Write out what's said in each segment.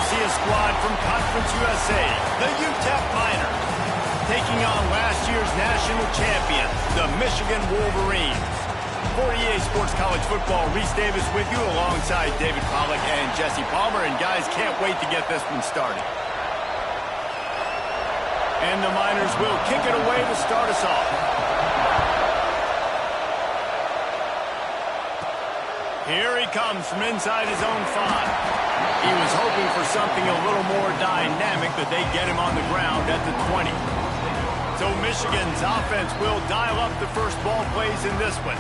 see a squad from Conference USA, the UTEP Miners, taking on last year's national champion, the Michigan Wolverines. For EA Sports College Football, Reese Davis with you alongside David Pollack and Jesse Palmer. And guys, can't wait to get this one started. And the Miners will kick it away to start us off. Here he comes from inside his own 5. He was hoping for something a little more dynamic, but they get him on the ground at the 20. So Michigan's offense will dial up the first ball plays in this one.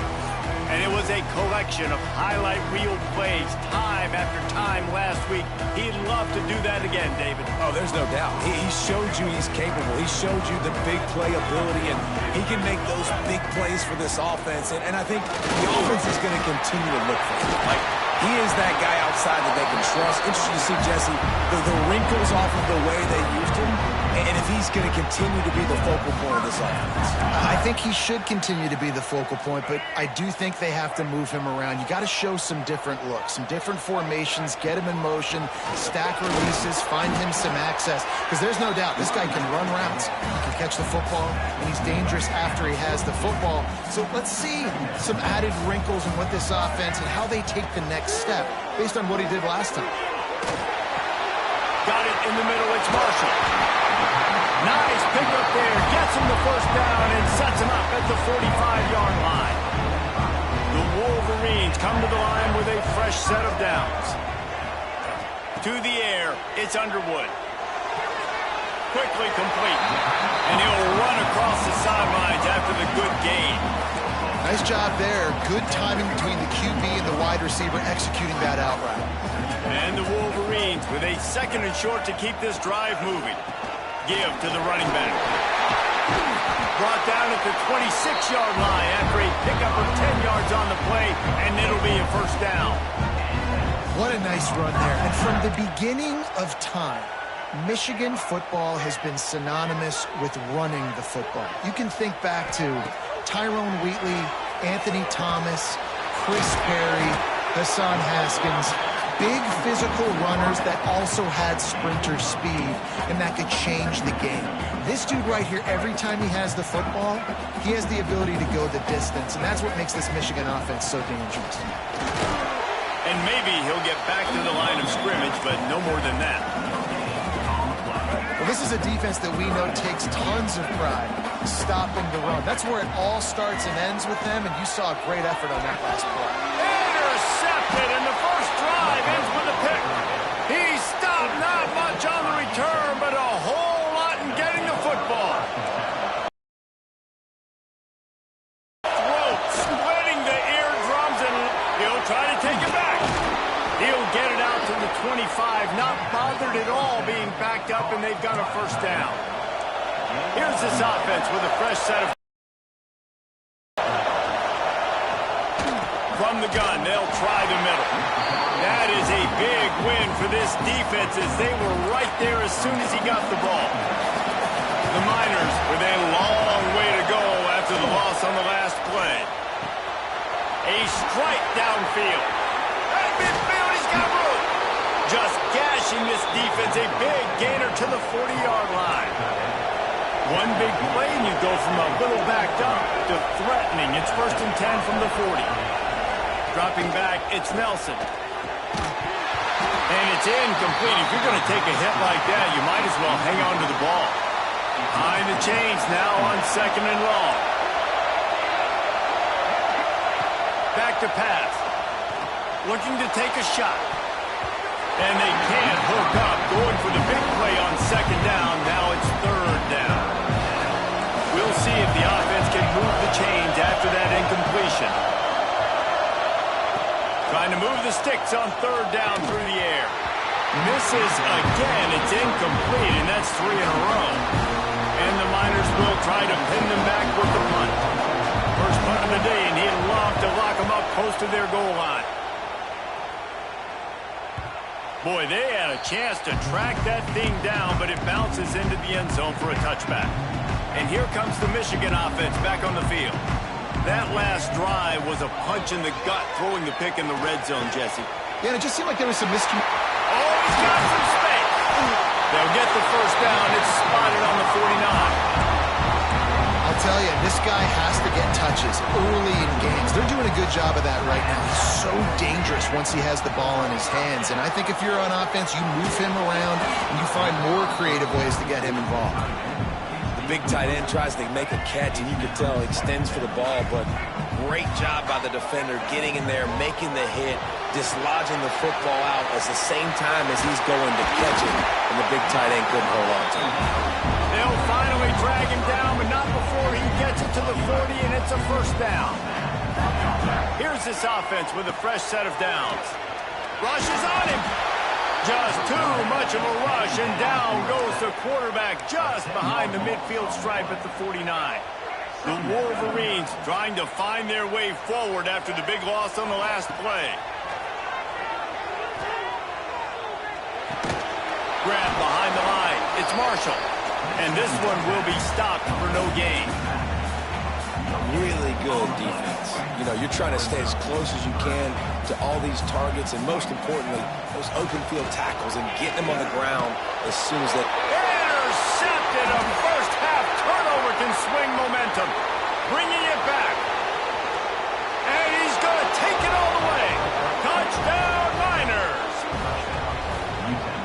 And it was a collection of highlight reel plays time after time last week. He'd love to do that again, David. Oh, there's no doubt. He showed you he's capable. He showed you the big play ability, and he can make those big plays for this offense. And I think the offense is going to continue to look for him. Like, he is that guy outside that they can trust. Interesting to see, Jesse, the wrinkles off of the way they used him, and if he's going to continue to be the focal point of this offense. I think he should continue to be the focal point, but I do think they have to move him around. You got to show some different looks, some different formations, get him in motion, stack releases, find him some access, because there's no doubt this guy can run routes. He can catch the football, and he's dangerous after he has the football. So let's see some added wrinkles in what this offense and how they take the next step based on what he did last time. Got it in the middle. It's Marshall. Nice pick up there. Gets him the first down and sets him up at the 45-yard line. The Wolverines come to the line with a fresh set of downs. To the air, it's Underwood. Quickly complete. And he'll run across the sidelines after the good gain. Nice job there. Good timing between the QB and the wide receiver executing that out route. And the Wolverines with a 2nd and short to keep this drive moving. Give to the running back. Brought down at the 26-yard line after a pickup of 10 yards on the play, and it'll be a first down. What a nice run there. And from the beginning of time, Michigan football has been synonymous with running the football. You can think back to Tyrone Wheatley, Anthony Thomas, Chris Perry, Hassan Haskins. Big physical runners that also had sprinter speed, and that could change the game. This dude right here, every time he has the football, he has the ability to go the distance, and that's what makes this Michigan offense so dangerous. And maybe he'll get back to the line of scrimmage, but no more than that. Well, this is a defense that we know takes tons of pride stopping the run. That's where it all starts and ends with them, and you saw a great effort on that last play. Intercepted, and the first drive ends with a pick. He stopped not much on the return, but a whole lot in getting the football. Throat splitting the eardrums, and he'll try to take it back. He'll get it out to the 25, not bothered at all being backed up, and they've got a first down. Here's this offense with a fresh set of... From the gun, they'll try the middle. That is a big win for this defense as they were right there as soon as he got the ball. The Miners with a long way to go after the loss on the last play. A strike downfield. At midfield, he's got room. Just gashing this defense, a big gainer to the 40-yard line. One big play and you go from a little backed up to threatening. It's 1st and 10 from the 40. Dropping back, it's Nelson. And it's incomplete. If you're going to take a hit like that, you might as well hang on to the ball. Behind the chains now on 2nd and long. Back to pass. Looking to take a shot. And they can't hook up. Going for the big play on 2nd down. Now it's 3rd down. We'll see if the offense can move the chains after that incompletion. Trying to move the sticks on 3rd down through the air. Misses again. It's incomplete, and that's 3 in a row. And the Miners will try to pin them back with the punt. First punt of the day, and he'd love to lock them up close to their goal line. Boy, they had a chance to track that thing down, but it bounces into the end zone for a touchback. And here comes the Michigan offense back on the field. That last drive was a punch in the gut, throwing the pick in the red zone, Jesse. Yeah, and it just seemed like there was some miscommunication. Oh, he's got some space. They'll get the first down. It's spotted on the 49. I'll tell you, this guy has to get touches early in games. They're doing a good job of that right now. He's so dangerous once he has the ball in his hands. And I think if you're on offense, you move him around and you find more creative ways to get him involved. The big tight end tries to make a catch, and you can tell he extends for the ball, but great job by the defender getting in there, making the hit, dislodging the football out at the same time as he's going to catch it, and the big tight end couldn't hold on to it. They'll finally drag him down, but not before he gets it to the 40, and it's a first down. Here's this offense with a fresh set of downs. Rush is on him. Just too much of a rush, and down goes the quarterback just behind the midfield stripe at the 49. The Wolverines trying to find their way forward after the big loss on the last play. Grab behind the line. It's Marshall. And this one will be stopped for no gain. Really good defense. You know, you're trying to stay as close as you can to all these targets, and most importantly, those open field tackles and getting them on the ground as soon as they... Intercepted! A first half turnover can swing momentum. Bringing it back. And he's going to take it all the way. Touchdown, Niners!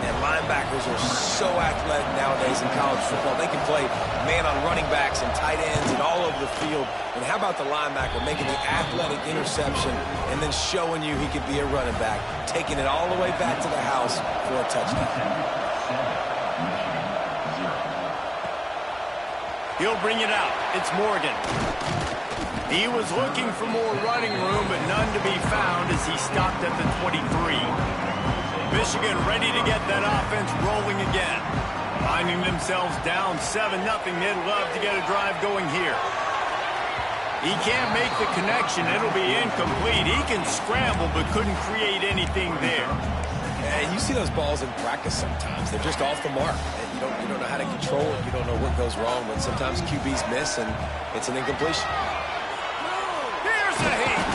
And linebackers are so athletic nowadays in college football. They can play man on running backs and tight ends and all over the field. And how about the linebacker making the athletic interception and then showing you he could be a running back, taking it all the way back to the house for a touchdown. He'll bring it out. It's Morgan. He was looking for more running room, but none to be found as he stopped at the 23. Michigan ready to get that offense rolling again. Finding themselves down 7-0, they'd love to get a drive going here. He can't make the connection. It'll be incomplete. He can scramble, but couldn't create anything there. And you see those balls in practice sometimes. They're just off the mark. And you don't know how to control it. You don't know what goes wrong. But sometimes QBs miss, and it's an incompletion. Here's a heat.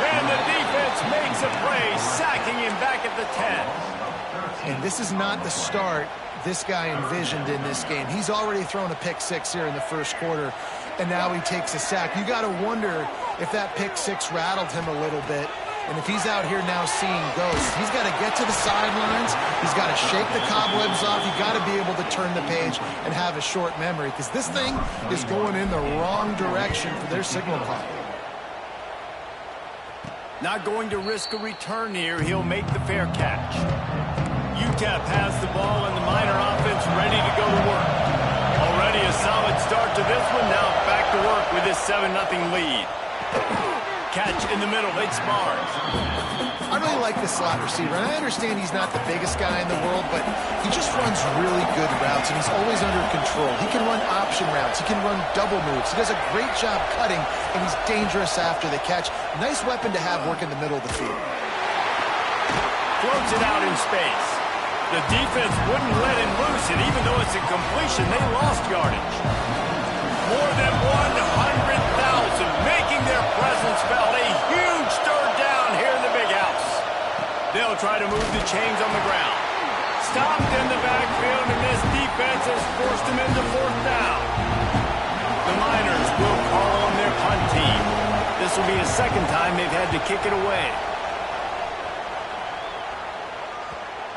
And the defense makes a play, sacking him back at the 10. And this is not the start this guy envisioned in this game. He's already thrown a pick six here in the first quarter, and now he takes a sack. You got to wonder if that pick six rattled him a little bit. And if he's out here now seeing ghosts, he's got to get to the sidelines. He's got to shake the cobwebs off. You've got to be able to turn the page and have a short memory, because this thing is going in the wrong direction for their signal call. Not going to risk a return here. He'll make the fair catch. UTEP has the ball, and the Miner offense ready to go to work. Already a solid start to this one. Now back to work with this 7-0 lead. Catch in the middle. It's Barnes. I really like the slot receiver, and I understand he's not the biggest guy in the world, but he just runs really good routes, and he's always under control. He can run option routes. He can run double moves. He does a great job cutting, and he's dangerous after the catch. Nice weapon to have work in the middle of the field. Floats it out in space. The defense wouldn't let him loose it, even though it's a completion. They lost yardage. More than 100,000 making their presence felt. A huge third down here in the big house. They'll try to move the chains on the ground. Stopped in the backfield, and this defense has forced them into fourth down. The Miners will call on their punt team. This will be the second time they've had to kick it away.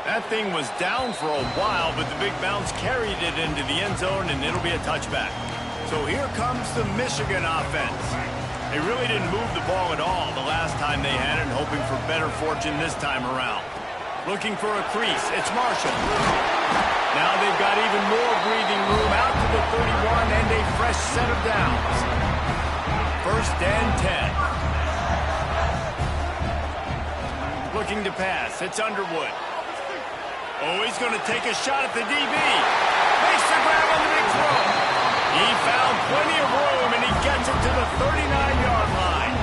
That thing was down for a while, but the big bounce carried it into the end zone, and it'll be a touchback. So here comes the Michigan offense. They really didn't move the ball at all the last time they had it, and hoping for better fortune this time around. Looking for a crease. It's Marshall. Now they've got even more breathing room out to the 31 and a fresh set of downs. First and 10. Looking to pass. It's Underwood. Oh, he's going to take a shot at the DB. Makes the grab on the big throw. He found plenty of room, and he gets it to the 39-yard line.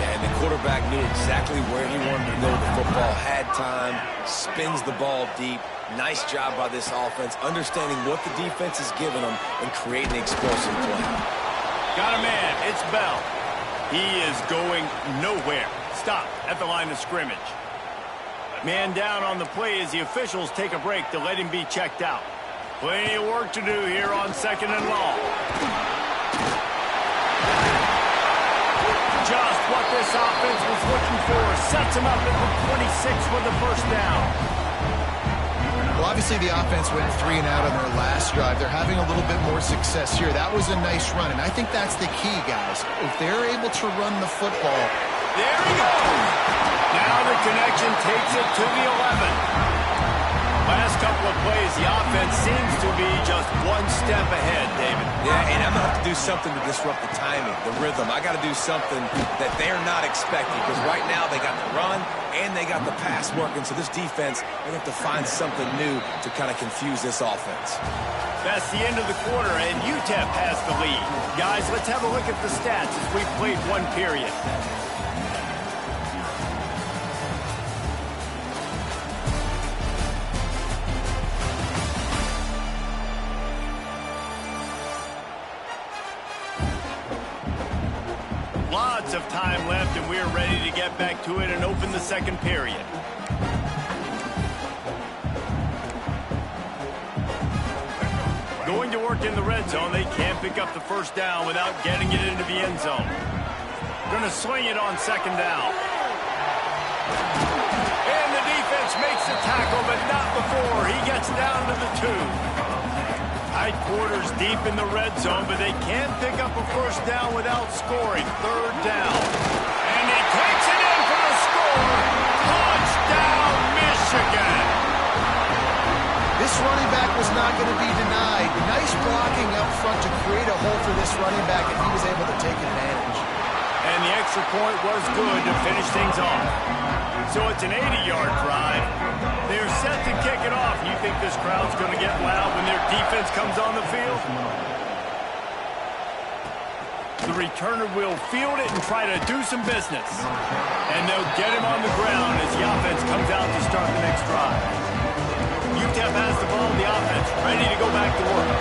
Yeah, and the quarterback knew exactly where he wanted to go with the football, had time, spins the ball deep. Nice job by this offense, understanding what the defense is giving them and creating explosive play. Got a man. It's Bell. He is going nowhere. Stop at the line of scrimmage. Man down on the play as the officials take a break to let him be checked out. Plenty of work to do here on 2nd and long. Just what this offense was looking for. Sets him up at the 26 with the first down. Well, obviously the offense went 3 and out on their last drive. They're having a little bit more success here. That was a nice run, and I think that's the key, guys. If they're able to run the football. There he goes. Now the connection takes it to the 11. Last couple of plays, the offense seems to be just one step ahead, David. Yeah, and I'm going to have to do something to disrupt the timing, the rhythm. I got to do something that they're not expecting, because right now they got the run and they got the pass working. So this defense, they have to find something new to kind of confuse this offense. That's the end of the quarter, and UTEP has the lead. Guys, let's have a look at the stats as we've played one period. Lots of time left, and we're ready to get back to it and open the second period. Going to work in the red zone. They can't pick up the first down without getting it into the end zone. Going to swing it on 2nd down. And the defense makes the tackle, but not before he gets down to the 2. Tight quarters deep in the red zone, but they can't pick up a first down without scoring. 3rd down. And he takes it in for the score. Touchdown, Michigan. This running back was not going to be denied. Nice blocking up front to create a hole for this running back, and he was able to take advantage. And the extra point was good to finish things off. So it's an 80-yard drive. They're set to kick it off. You think this crowd's going to get loud when their defense comes on the field? The returner will field it and try to do some business. And they'll get him on the ground as the offense comes out to start the next drive. UTEP has the ball in the offense, ready to go back to work.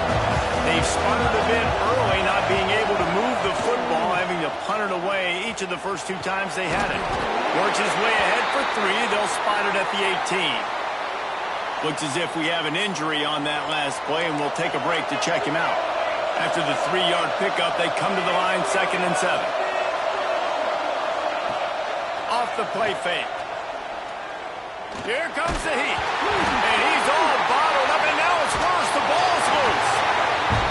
They've sputtered a bit early, not being able to move the football, having to punt it away each of the first 2 times they had it. Works his way ahead for 3. They'll spot it at the 18. Looks as if we have an injury on that last play, and we'll take a break to check him out. After the 3-yard pickup, they come to the line 2nd and 7. Off the play fake. Here comes the heat. And he's all bottled up, and now it's worse. The ball's loose.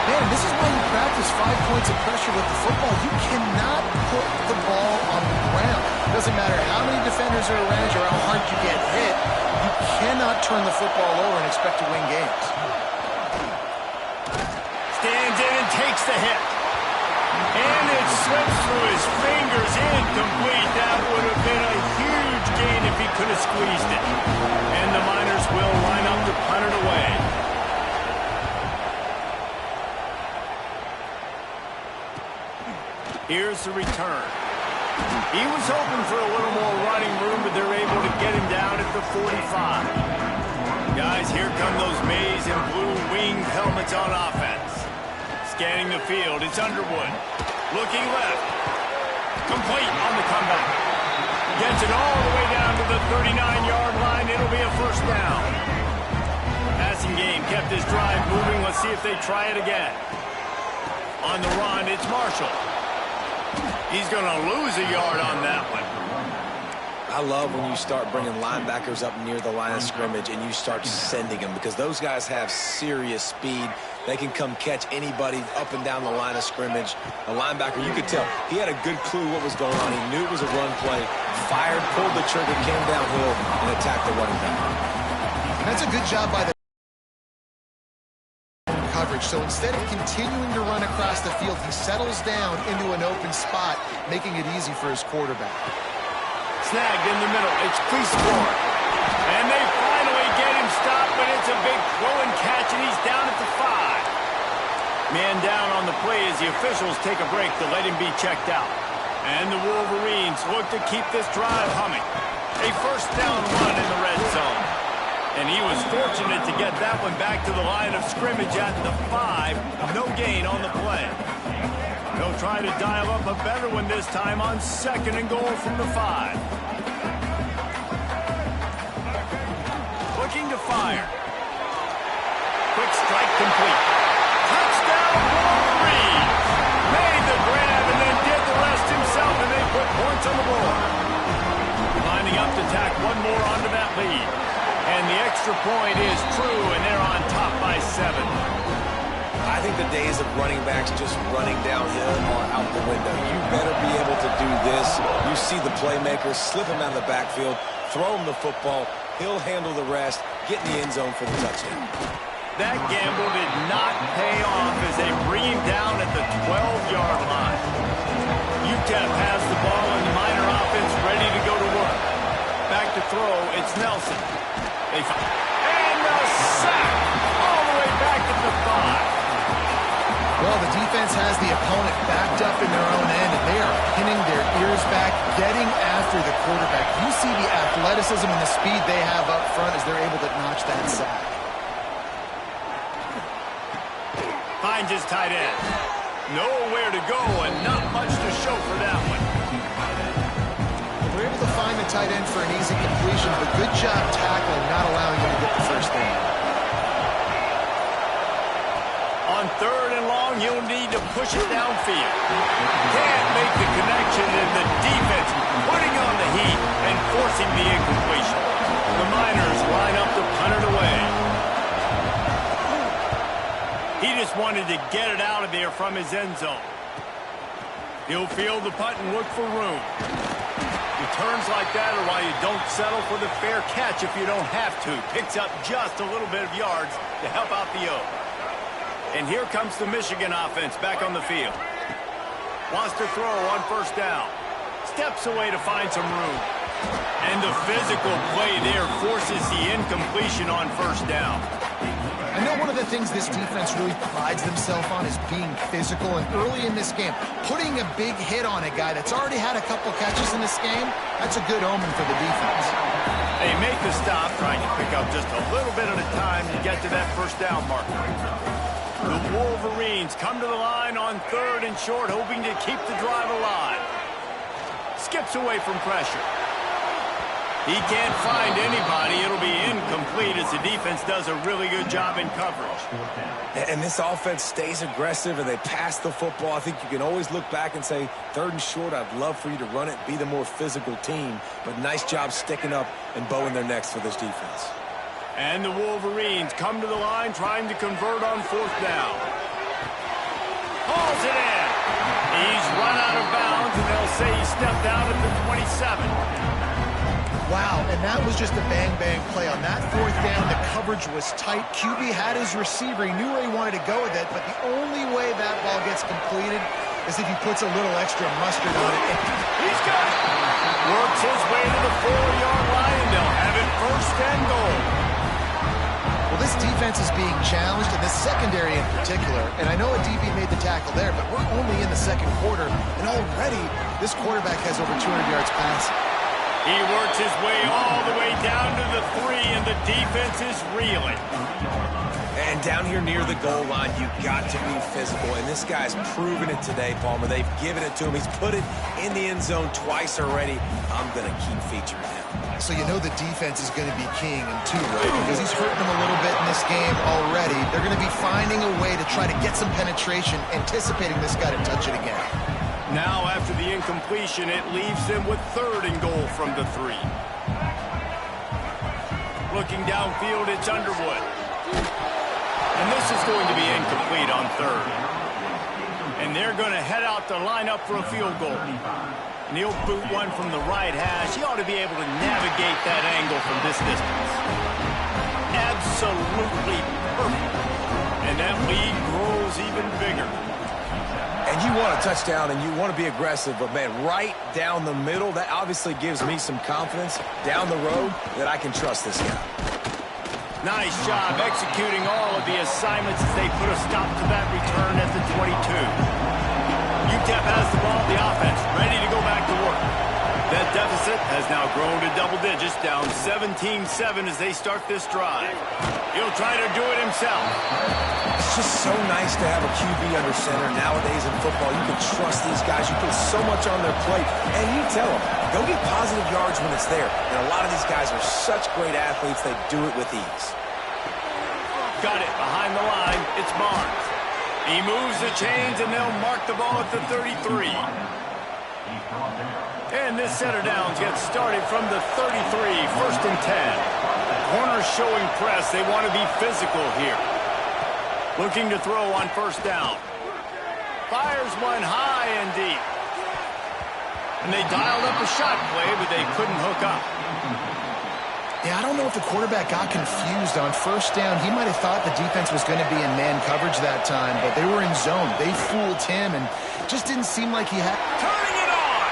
Man, this is why you practice 5 points of pressure with the football. You cannot put the ball on the ground. It doesn't matter how many defenders are around you or how hard you get hit. You cannot turn the football over and expect to win games. Stands in and takes the hit. And it slips through his fingers. Incomplete. That would have been a huge gain if he could have squeezed it. And the Miners will line up to punt it away. Here's the return. He was hoping for a little more running room, but they're able to get him down at the 45. Guys, here come those maize and blue winged helmets on offense. Scanning the field, it's Underwood. Looking left. Complete on the comeback. Gets it all the way down to the 39-yard line. It'll be a first down. Passing game kept his drive moving. Let's see if they try it again. On the run, it's Marshall. He's going to lose a yard on that one. I love when you start bringing linebackers up near the line of scrimmage and you start sending them, because those guys have serious speed. They can come catch anybody up and down the line of scrimmage. A linebacker, you could tell, he had a good clue what was going on. He knew it was a run play, fired, pulled the trigger, came downhill, and attacked the running back. That's a good job by the coverage. So instead of continuing to run across the field, he settles down into an open spot, making it easy for his quarterback. Snagged in the middle. It's Cleescore. And they finally get him stopped, but it's a big throw and catch, and he's down at the 5. Man down on the play as the officials take a break to let him be checked out. And the Wolverines look to keep this drive humming. A first down run in the red zone. And he was fortunate to get that one back to the line of scrimmage at the 5. No gain on the play. They'll try to dial up a better one this time on 2nd and goal from the 5. iron. Quick strike complete. Touchdown, Wolverines! Made the grab and then did the rest himself, and they put points on the board. Lining up to tack one more onto that lead. And the extra point is true, and they're on top by 7. I think the days of running backs just running downhill are out the window. You better be able to do this. You see the playmaker, slip him out of the backfield, throw him the football, he'll handle the rest, get in the end zone for the touchdown. That gamble did not pay off as they bring him down at the 12-yard line. UTEP has the ball and the Miner offense ready to go to work. Back to throw, it's Nelson. And the sack all the way back at the 5. Well, the defense has the opponent backed up in their own end, and they are pinning their ears back, getting after the quarterback. You see the athleticism and the speed they have up front as they're able to notch that sack. Finds his tight end. Nowhere to go and not much to show for that one. They're able to find the tight end for an easy completion, but good job tackling, not allowing him to get the first down. On 3rd and long, he'll need to push it downfield. Can't make the connection, and the defense putting on the heat and forcing the incompletion. The Miners line up to punt it away. He just wanted to get it out of there from his end zone. He'll field the punt and look for room. Returns like that are why you don't settle for the fair catch if you don't have to. Picks up just a little bit of yards to help out the O. And here comes the Michigan offense back on the field. Wants to throw on 1st down. Steps away to find some room. And the physical play there forces the incompletion on 1st down. I know one of the things this defense really prides themselves on is being physical, and early in this game, putting a big hit on a guy that's already had a couple catches in this game, that's a good omen for the defense. They make the stop, trying to pick up just a little bit at a time to get to that 1st down marker. The Wolverines come to the line on 3rd and short, hoping to keep the drive alive. Skips away from pressure. He can't find anybody. It'll be incomplete as the defense does a really good job in coverage. And this offense stays aggressive and they pass the football. I think you can always look back and say, 3rd and short, I'd love for you to run it, be the more physical team. But nice job sticking up and bowing their necks for this defense. And the Wolverines come to the line trying to convert on 4th down. Hauls it in. He's run out of bounds, and they'll say he stepped out at the 27. Wow, and that was just a bang-bang play. On that 4th down, the coverage was tight. QB had his receiver. He knew where he wanted to go with it, but the only way that ball gets completed is if he puts a little extra mustard on it. He's got it. Works his way to the 4-yard line, and they'll have it 1st and goal. Well, this defense is being challenged, and this secondary in particular. And I know a DB made the tackle there, but we're only in the 2nd quarter, and already this quarterback has over 200 yards passing. He works his way all the way down to the 3, and the defense is reeling. And down here near the goal line, you've got to be physical. And this guy's proven it today, Palmer. They've given it to him. He's put it in the end zone twice already. I'm going to keep featuring him. So you know the defense is going to be keying him too, right? Because he's hurting them a little bit in this game already. They're going to be finding a way to try to get some penetration, anticipating this guy to touch it again. Now, after the incompletion, it leaves them with 3rd and goal from the 3. Looking downfield, it's Underwood. And this is going to be incomplete on 3rd. And they're going to head out to line up for a field goal. And he'll boot one from the right hash. He ought to be able to navigate that angle from this distance. Absolutely perfect. And that lead grows even bigger. And you want a touchdown and you want to be aggressive, but man, right down the middle, that obviously gives me some confidence down the road that I can trust this guy. Nice job executing all of the assignments as they put a stop to that return at the 22. UTEP has the ball, the offense ready to go back to work. That deficit has now grown to double digits, down 17-7 as they start this drive. He'll try to do it himself. It's just so nice to have a QB under center. Nowadays in football, you can trust these guys. You put so much on their plate, and you tell them, go get positive yards when it's there. And a lot of these guys are such great athletes, they do it with ease. Got it behind the line. It's Barnes. He moves the chains, and they'll mark the ball at the 33. And this set of downs gets started from the 33, 1st and 10. Corners showing press. They want to be physical here. Looking to throw on 1st down. Fires one high and deep. And they dialed up a shot play, but they couldn't hook up. Yeah, I don't know if the quarterback got confused on 1st down. He might have thought the defense was going to be in man coverage that time, but they were in zone. They fooled him, and just didn't seem like he had... Turning it on!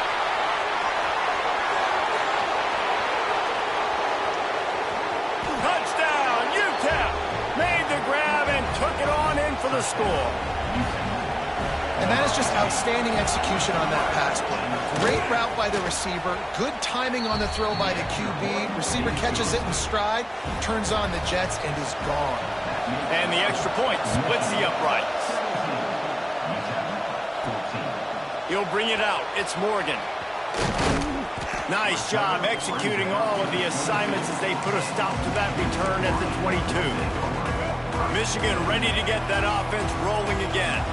Touchdown, UTEP! Made the grab and took it on in for the score. And that is just outstanding execution on that pass play. Great route by the receiver, good timing on the throw by the QB. Receiver catches it in stride, turns on the jets, and is gone. And the extra point splits the uprights. He'll bring it out. It's Morgan. Nice job executing all of the assignments as they put a stop to that return at the 22. Michigan ready to get that offense rolling again.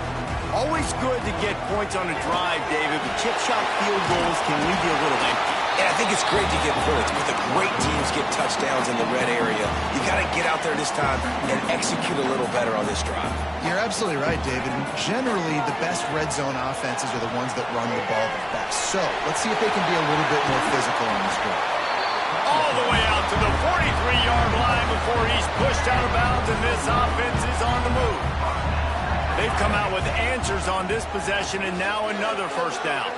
Always good to get points on a drive, David, but chip shot field goals can leave you a little empty. And I think it's great to get points, but the great teams get touchdowns in the red area. You got to get out there this time and execute a little better on this drive. You're absolutely right, David. Generally, the best red zone offenses are the ones that run the ball the best. So let's see if they can be a little bit more physical on this drive. All the way out to the 43-yard line before he's pushed out of bounds, and this offense is on the move. They've come out with answers on this possession, and now another 1st down.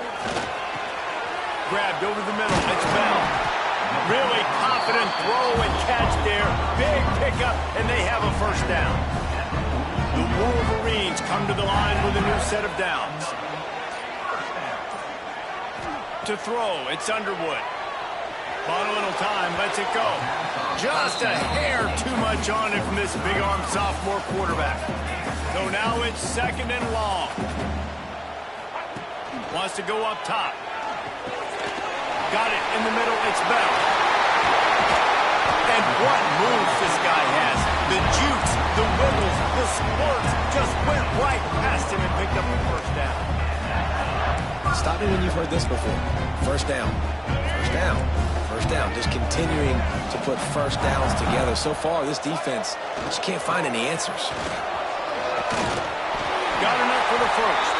Grabbed over the middle. It's Bell. Really confident throw and catch there. Big pickup, and they have a 1st down. The Wolverines come to the line with a new set of downs. To throw, it's Underwood. Bought a little time, lets it go. Just a hair too much on it from this big-arm sophomore quarterback. So now it's 2nd and long. Wants to go up top. Got it in the middle. It's Bell. And what moves this guy has. The jukes, the wiggles, the splurts just went right past him and picked up the 1st down. Stop me when you've heard this before. 1st down. 1st down. 1st down. Just continuing to put 1st downs together. So far, this defense just can't find any answers. Got enough for the 1st.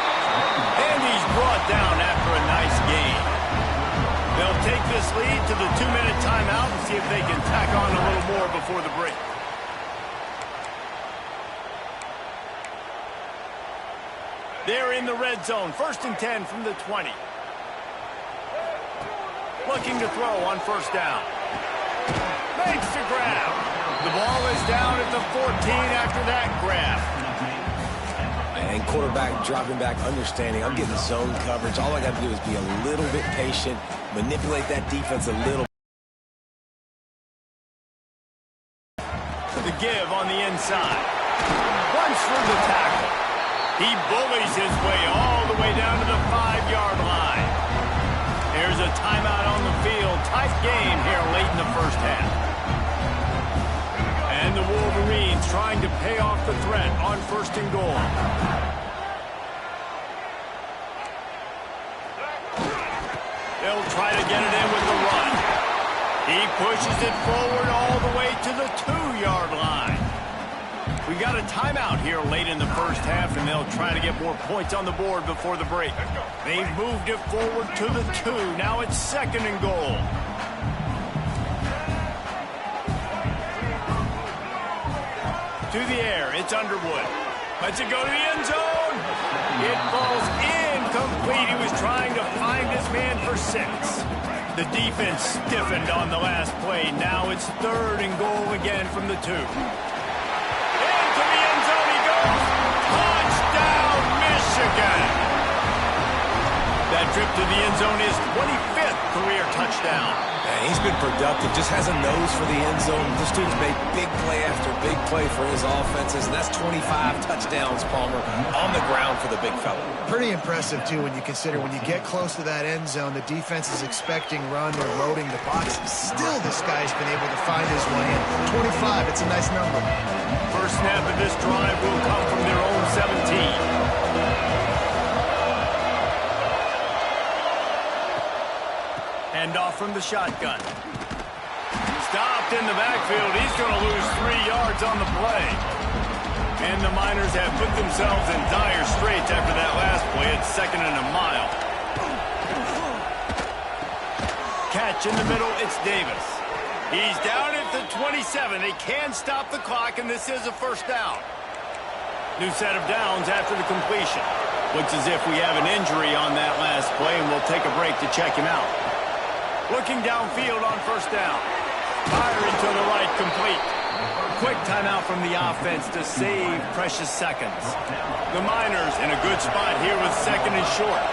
And he's brought down after a nice gain. They'll take this lead to the 2-minute timeout and see if they can tack on a little more before the break. They're in the red zone. 1st and 10 from the 20. Looking to throw on 1st down. Makes the grab. The ball is down at the 14 after that grab. And quarterback dropping back, understanding. I'm getting zone coverage. All I got to do is be a little bit patient, manipulate that defense a little. The give on the inside. Runs through the tackle. He bullies his way all the way down to the 5-yard line. There's a timeout on the field. Tight game here late in the 1st half. And the Wolverines trying to pay off the threat on 1st and goal. They'll try to get it in with the run. He pushes it forward all the way to the 2-yard line. We got a timeout here late in the 1st half, and they'll try to get more points on the board before the break. They've moved it forward to the 2. Now it's 2nd and goal. To the air, it's Underwood. Lets it go to the end zone. It falls incomplete. He was trying to find his man for 6. The defense stiffened on the last play. Now it's 3rd and goal again from the 2. Into the end zone he goes. Touchdown, Michigan. That trip to the end zone is 25th career touchdown. And he's been productive, just has a nose for the end zone. This dude's made big play after big play for his offenses, and that's 25 touchdowns, Palmer, on the ground for the big fella. Pretty impressive, too, when you consider when you get close to that end zone, the defense is expecting run, they're loading the box. Still, this guy's been able to find his way in. 25, it's a nice number. First snap of this drive will come from their own 17. Hand off from the shotgun. Stopped in the backfield. He's going to lose 3 yards on the play. And the Miners have put themselves in dire straits after that last play. It's 2nd and a mile. Catch in the middle. It's Davis. He's down at the 27. They can stop the clock, and this is a first down. New set of downs after the completion. Looks as if we have an injury on that last play, and we'll take a break to check him out. Looking downfield on first down. Firing to the right, complete. Quick timeout from the offense to save precious seconds. The Miners in a good spot here with 2nd and short.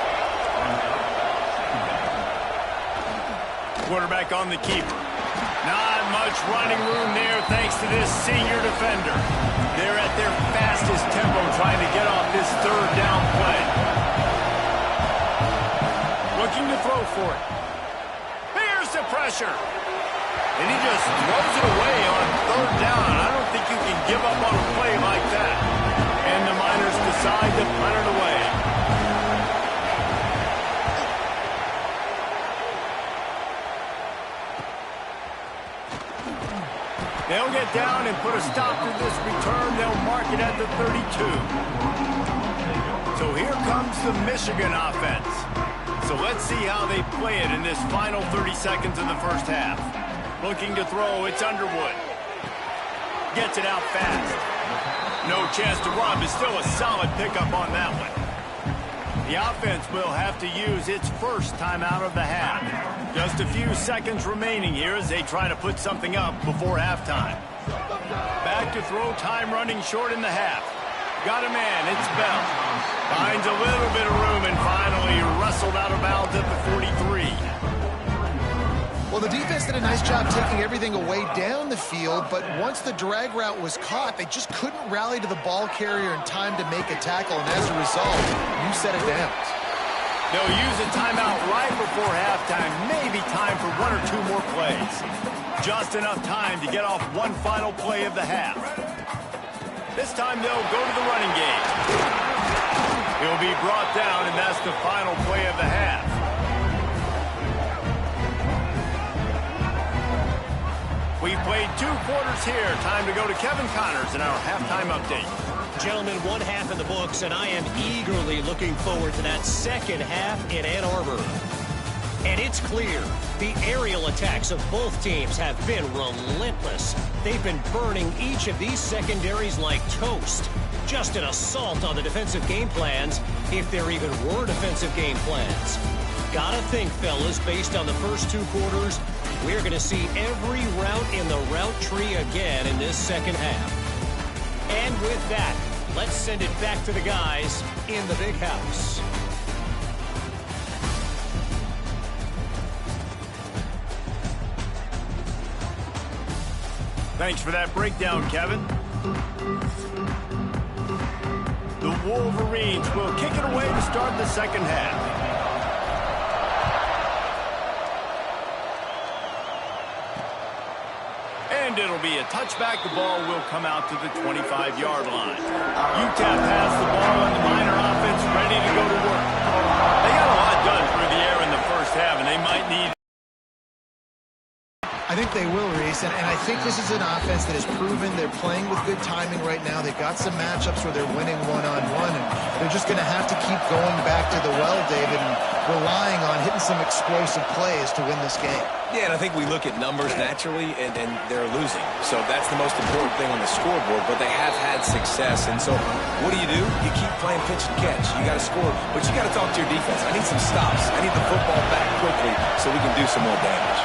Quarterback on the keeper. Not much running room there thanks to this senior defender. They're at their fastest tempo trying to get off this 3rd down play. Looking to throw for it. The pressure. And he just throws it away on 3rd down. I don't think you can give up on a play like that. And the Miners decide to punt it away. They'll get down and put a stop to this return. They'll mark it at the 32. So here comes the Michigan offense. So let's see how they play it in this final 30 seconds of the first half. Looking to throw, it's Underwood. Gets it out fast. No chance to run, but still a solid pickup on that one. The offense will have to use its first timeout of the half. Just a few seconds remaining here as they try to put something up before halftime. Back to throw, time running short in the half. Got a man, it's Bell. Finds a little bit of room and finally wrestled out of bounds at the 43. Well, the defense did a nice job taking everything away down the field, but once the drag route was caught, they just couldn't rally to the ball carrier in time to make a tackle, and as a result, you set it down. They'll use a timeout right before halftime, maybe time for 1 or 2 more plays. Just enough time to get off one final play of the half. This time they'll go to the running game. He'll be brought down, and that's the final play of the half. We've played 2 quarters here. Time to go to Kevin Connors in our halftime update. Gentlemen, 1 half in the books, and I am eagerly looking forward to that second half in Ann Arbor. And it's clear, the aerial attacks of both teams have been relentless. They've been burning each of these secondaries like toast. Just an assault on the defensive game plans, if there even were defensive game plans. Gotta think, fellas, based on the first 2 quarters, we're going to see every route in the route tree again in this second half. And with that, let's send it back to the guys in the big house. Thanks for that breakdown, Kevin. The Wolverines will kick it away to start the second half. And it'll be a touchback. The ball will come out to the 25-yard line. UTEP has the ball, and the Miner offense ready to go to work. They got a lot done through the air in the first half, and they might need... I think they will, Reese, and I think this is an offense that has proven they're playing with good timing right now. They've got some matchups where they're winning one-on-one, and they're just going to have to keep going back to the well, David, and relying on hitting some explosive plays to win this game. Yeah, and I think we look at numbers naturally, and they're losing. So that's the most important thing on the scoreboard, but they have had success. And so what do? You keep playing pitch and catch. You got to score, but you got to talk to your defense. I need some stops. I need the football back quickly so we can do some more damage.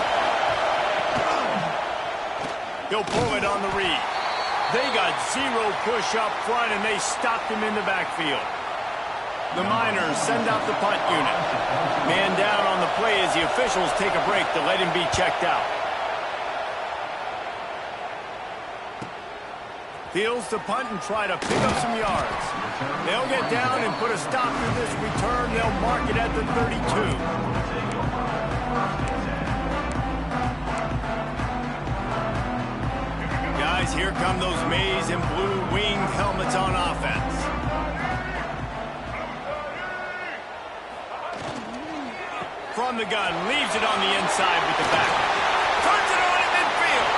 He'll pull it on the read. They got 0 push up front, and they stopped him in the backfield. The Miners send out the punt unit. Man down on the play as the officials take a break to let him be checked out. Fields to punt and try to pick up some yards. They'll get down and put a stop to this return. They'll mark it at the 32. Guys, here come those maize and blue winged helmets on offense. From the gun, leaves it on the inside with the back. Turns it on in midfield.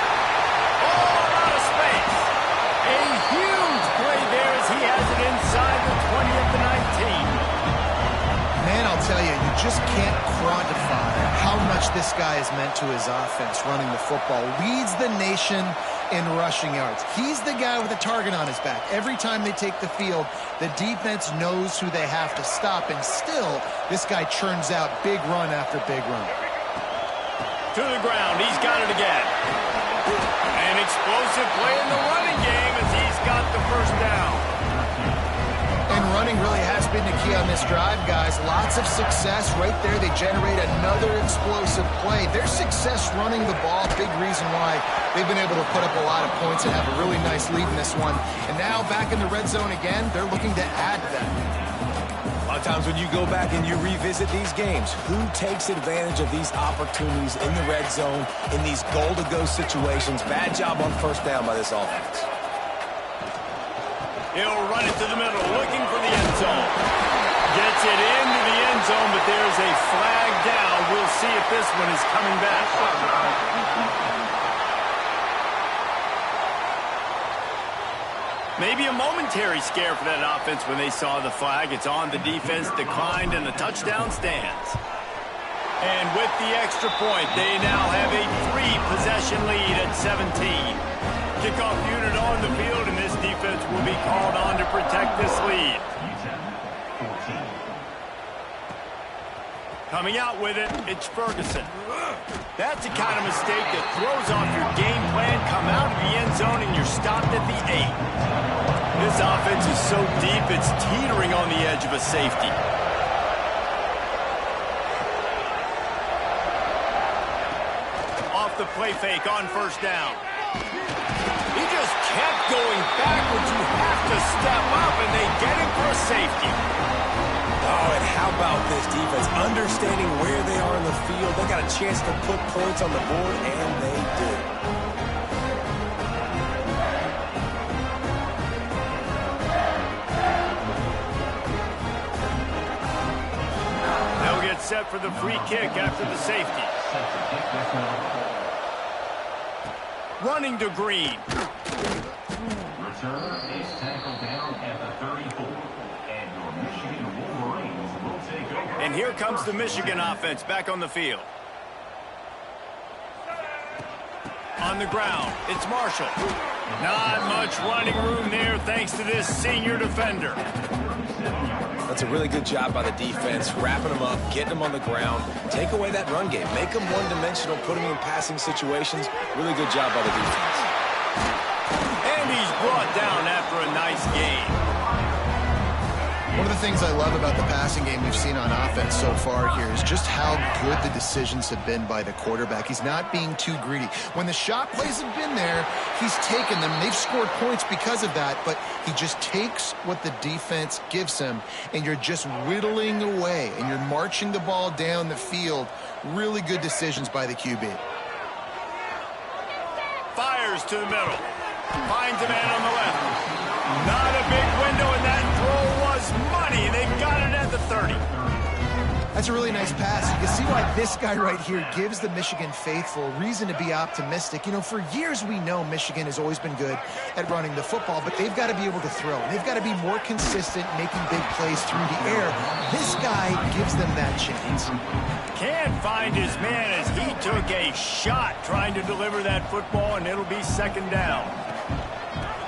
All out of space. A huge play there as he has it inside the 20 at the 19. Man, I'll tell you, you just can't quantify how much this guy has meant to his offense running the football. Leads the nation in rushing yards. He's the guy with a target on his back. Every time they take the field, the defense knows who they have to stop, and still, this guy churns out big run after big run. To the ground, he's got it again. An explosive play in the running game as he's got the first down. And running really has been the key on this drive, guys. Lots of success right there. They generate another explosive play. Their success running the ball, big reason why they've been able to put up a lot of points and have a really nice lead in this one. And now back in the red zone again, they're looking to add that. A lot of times when you go back and you revisit these games, who takes advantage of these opportunities in the red zone, in these goal-to-go situations? Bad job on first down by this offense. He'll run it to the middle, looking for the end zone. Gets it into the end zone, but there's a flag down. We'll see if this one is coming back. Maybe a momentary scare for that offense when they saw the flag. It's on, the defense declined, and the touchdown stands. And with the extra point, they now have a 3-possession lead at 17. Kickoff unit on the field, and this defense will be called on to protect this lead. Coming out with it, it's Ferguson. That's the kind of mistake that throws off your game plan. Come out of the end zone, and you're stopped at the 8. This offense is so deep, it's teetering on the edge of a safety. Off the play fake on first down. He just kept going backwards. You have to step up, and they get him for a safety. Oh, and how about this defense? Understanding where they are in the field. They got a chance to put points on the board, and they did. They'll get set for the free kick after the safety. Running to Green. Return is tackled down at the 34. And your Michigan Wolverines will take over. And here comes the Michigan offense back on the field. On the ground, it's Marshall. Not much running room there thanks to this senior defender. That's a really good job by the defense, wrapping them up, getting them on the ground. Take away that run game. Make them one-dimensional, put them in passing situations. Really good job by the defense. And he's brought down after a nice game. One of the things I love about the passing game we've seen on offense so far here is just how good the decisions have been by the quarterback. He's not being too greedy. When the shot plays have been there, he's taken them. They've scored points because of that, but he just takes what the defense gives him, and you're just whittling away, and you're marching the ball down the field. Really good decisions by the QB. Fires to the middle. Finds a man on the left. Not a big window, and that throw was money. They got it at the 30. That's a really nice pass. You can see why this guy right here gives the Michigan faithful reason to be optimistic. You know, for years we know Michigan has always been good at running the football, but they've got to be able to throw. They've got to be more consistent making big plays through the air. This guy gives them that chance. Can't find his man as he took a shot trying to deliver that football, and it'll be second down.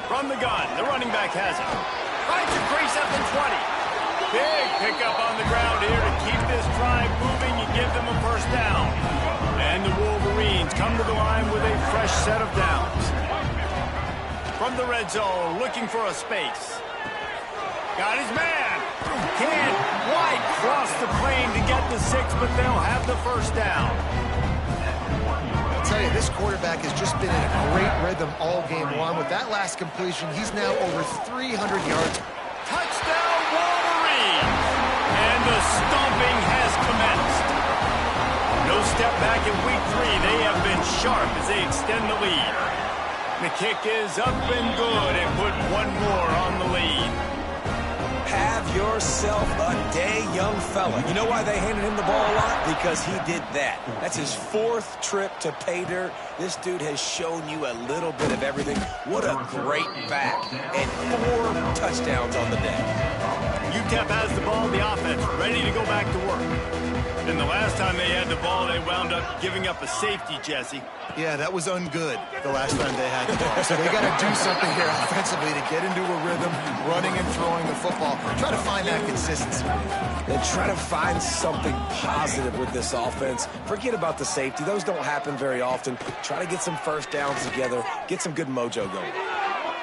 From the gun, the running back has it. Finds a crease at the 20. Big pickup on the ground here to keep this drive moving and give them a first down. And the Wolverines come to the line with a fresh set of downs. From the red zone, looking for a space. Got his man. Can't quite cross the plane to get the 6, but they'll have the first down. I'll tell you, this quarterback has just been in a great rhythm all game long. With that last completion, he's now over 300 yards. Touchdown, Wolverines! And the stomping has commenced. No step back in week 3. They have been sharp as they extend the lead. The kick is up and good and put one more on the lead. Have yourself a day, young fella. You know why they handed him the ball a lot? Because he did that. That's his 4th trip to pay dirt. This dude has shown you a little bit of everything. What a great back. And 4 touchdowns on the day. UTEP has the ball, the offense ready to go back to work. And the last time they had the ball, they wound up giving up a safety, Jesse. Yeah, that was ungood the last time they had the ball. So they got to do something here offensively to get into a rhythm, running and throwing the football. Try to find that consistency. Then try to find something positive with this offense. Forget about the safety. Those don't happen very often. Try to get some first downs together. Get some good mojo going.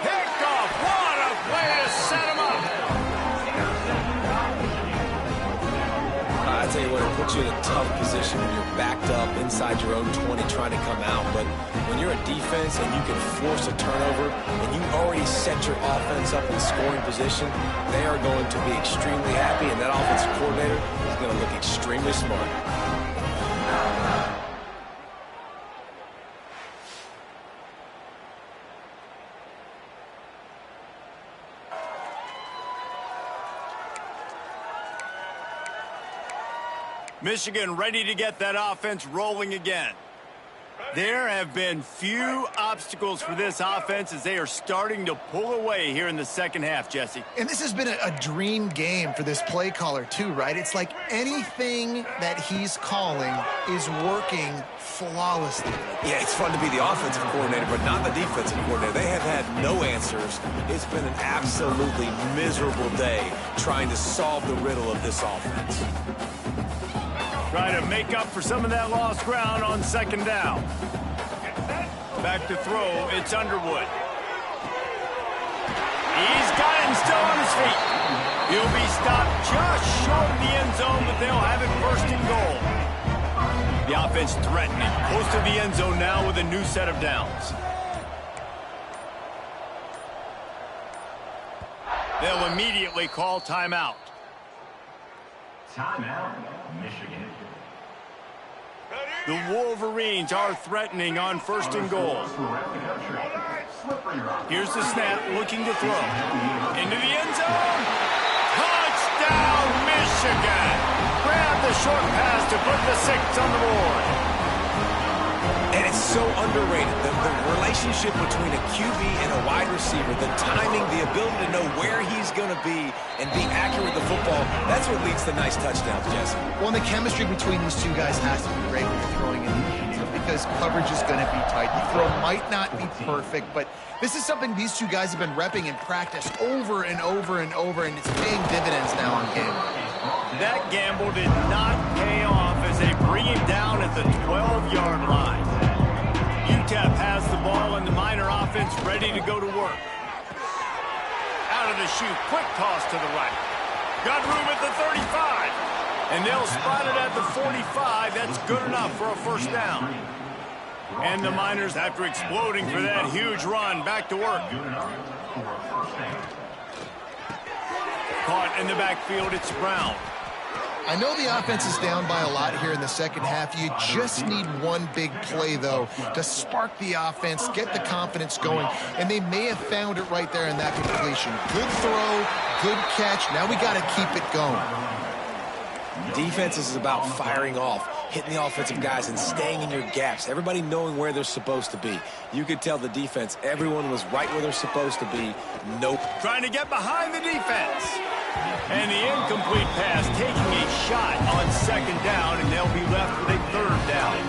Picked off. What a way to set him up. I tell you what, it puts you in a tough position when you're backed up inside your own 20 trying to come out. But when you're a defense and you can force a turnover and you already set your offense up in scoring position, they are going to be extremely happy, and that offensive coordinator is going to look extremely smart. Michigan ready to get that offense rolling again. There have been few obstacles for this offense as they are starting to pull away here in the second half, Jesse. And this has been a dream game for this play caller too, right? It's like anything that he's calling is working flawlessly. Yeah, it's fun to be the offensive coordinator, but not the defensive coordinator. They have had no answers. It's been an absolutely miserable day trying to solve the riddle of this offense. Trying to make up for some of that lost ground on second down. Back to throw, it's Underwood. He's got him still on his feet. He'll be stopped just short of the end zone, but they'll have it first and goal. The offense threatening, close to the end zone now with a new set of downs. They'll immediately call timeout. Timeout, Michigan. The Wolverines are threatening on first and goal. Here's the snap, looking to throw. Into the end zone. Touchdown, Michigan! Grab the short pass to put the 6 on the board. And it's so underrated. The relationship between a QB and a wide receiver, the timing, the ability to know where he's going to be and be accurate with the football, that's what leads to nice touchdowns, Jesse. Well, the chemistry between these two guys has to be great when you're throwing in the end zone because coverage is going to be tight. The throw might not be perfect, but this is something these two guys have been repping in practice over and over and over, and it's paying dividends now on game. That gamble did not pay off as they bring him down at the 12-yard line. UTEP has the ball and the Miner offense ready to go to work. Out of the chute, quick toss to the right. Got room at the 35. And they'll spot it at the 45. That's good enough for a first down. And the Miners, after exploding for that huge run, back to work. Caught in the backfield, it's Brown. I know the offense is down by a lot here in the second half. You just need one big play, though, to spark the offense, get the confidence going, and they may have found it right there in that completion. Good throw, good catch. Now we got to keep it going. Defense is about firing off, hitting the offensive guys and staying in your gaps. Everybody knowing where they're supposed to be. You could tell the defense, everyone was right where they're supposed to be. Nope. Trying to get behind the defense. And the incomplete pass taking a shot on second down, and they'll be left with a third down.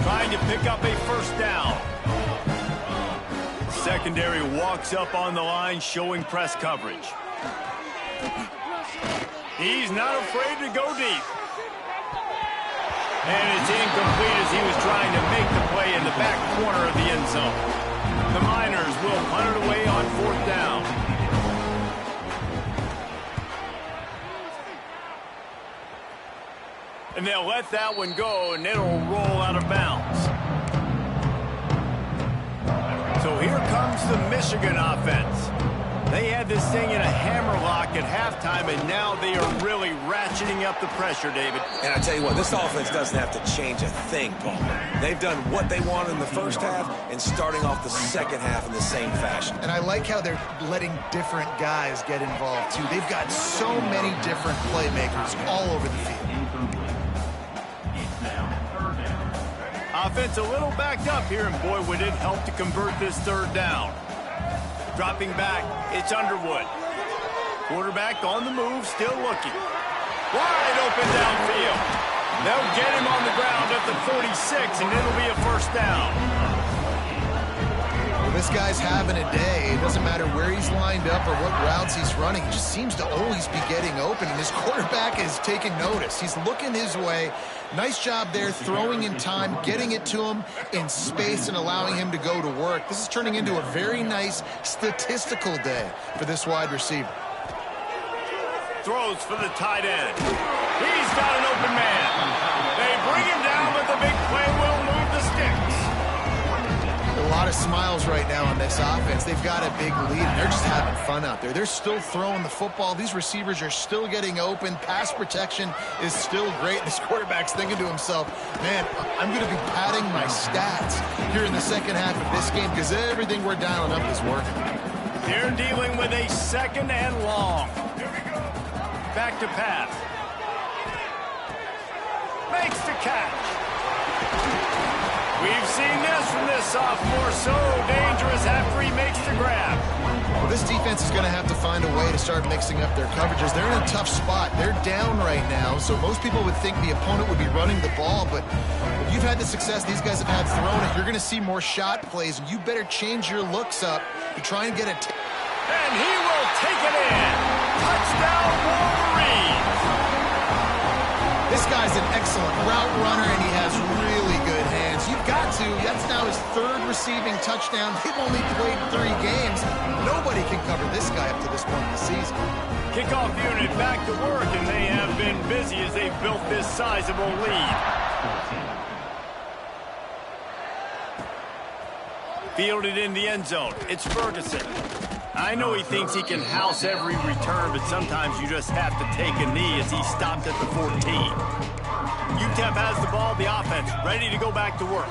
Trying to pick up a first down. Secondary walks up on the line, showing press coverage. He's not afraid to go deep. And it's incomplete as he was trying to make the play in the back corner of the end zone. The Miners will punt it away on fourth down. And they'll let that one go, and it'll roll out of bounds. So here comes the Michigan offense. They had this thing in a hammerlock at halftime, and now they are really ratcheting up the pressure, David. And I tell you what, this offense doesn't have to change a thing, Paul. They've done what they wanted in the first half and starting off the second half in the same fashion. And I like how they're letting different guys get involved, too. They've got so many different playmakers all over the field. Offense a little backed up here, and boy, would it help to convert this third down. Dropping back, it's Underwood. Quarterback on the move, still looking. Wide open downfield. They'll get him on the ground at the 46, and it'll be a first down. Well, this guy's having a day. It doesn't matter where he's lined up or what routes he's running. He just seems to always be getting open, and his quarterback is taking notice. He's looking his way. Nice job there, throwing in time, getting it to him in space and allowing him to go to work. This is turning into a very nice statistical day for this wide receiver. Throws for the tight end. He's got an open man. They bring him down, but the big play will move the sticks. A lot of smiles right now on this offense. They've got a big lead, and they're just having fun out there. They're still throwing the football. These receivers are still getting open. Pass protection is still great. This quarterback's thinking to himself, man, I'm going to be padding my stats here in the second half of this game because everything we're dialing up is working. They're dealing with a second and long. Back to pass. Makes the catch. We've seen this from this sophomore, so dangerous after he makes the grab. Well, this defense is going to have to find a way to start mixing up their coverages. They're in a tough spot. They're down right now, so most people would think the opponent would be running the ball, but if you've had the success these guys have had throwing it, you're going to see more shot plays, and you better change your looks up to try and get it. And he will take it in. Touchdown, Wolverines. This guy's an excellent route runner, and he has really good hands. You've got to. That's now his third receiving touchdown. They've only played 3 games. Nobody can cover this guy up to this point in the season. Kickoff unit back to work, and they have been busy as they've built this sizable lead. Fielded in the end zone. It's Ferguson. I know he thinks he can house every return, but sometimes you just have to take a knee as he stopped at the 14. UTEP has the ball, the offense, ready to go back to work.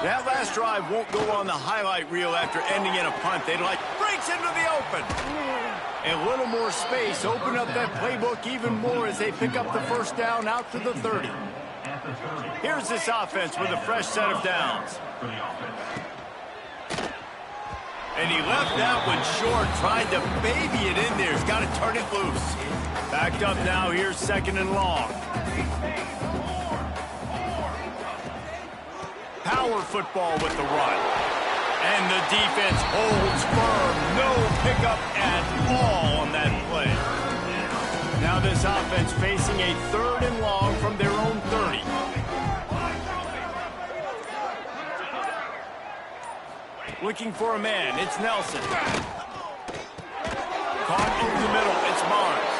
That last drive won't go on the highlight reel after ending in a punt. They'd like, breaks into the open. A little more space, open up that playbook even more as they pick up the first down out to the 30. Here's this offense with a fresh set of downs. And he left that one short, tried to baby it in there. He's got to turn it loose. Backed up now, here's second and long. Power football with the run. And the defense holds firm. No pickup at all on that play. Now this offense facing a third and long from their own 30. Looking for a man, it's Nelson. Caught in the middle, it's Barnes.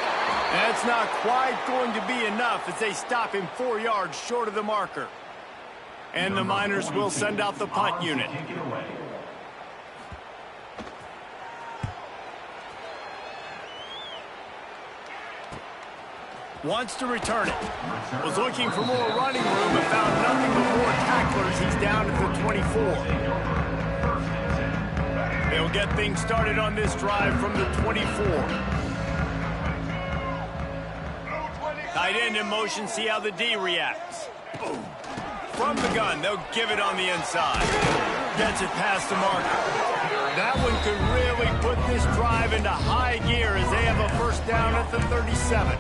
That's not quite going to be enough as they stop him 4 yards short of the marker. And the Miners will send out the punt unit. Wants to return it. Was looking for more running room and found nothing but more tacklers. He's down at the 24. They'll get things started on this drive from the 24. Tight end in motion, see how the D reacts. From the gun, they'll give it on the inside. Gets it past the marker. That one could really put this drive into high gear as they have a first down at the 37.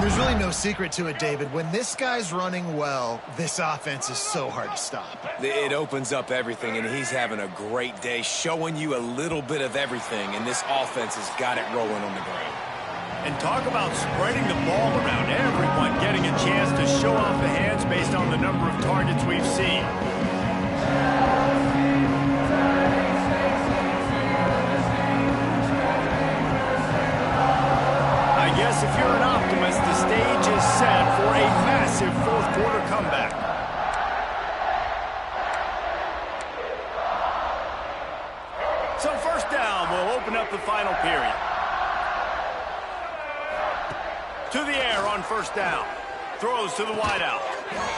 There's really no secret to it, David. When this guy's running well, this offense is so hard to stop. It opens up everything, and he's having a great day, showing you a little bit of everything, and this offense has got it rolling on the ground. And talk about spreading the ball around, everyone getting a chance to show off the hands based on the number of targets we've seen. I guess if you're an optimist, the stage is set for a So first down will open up the final period. To the air on first down. Throws to the wideout.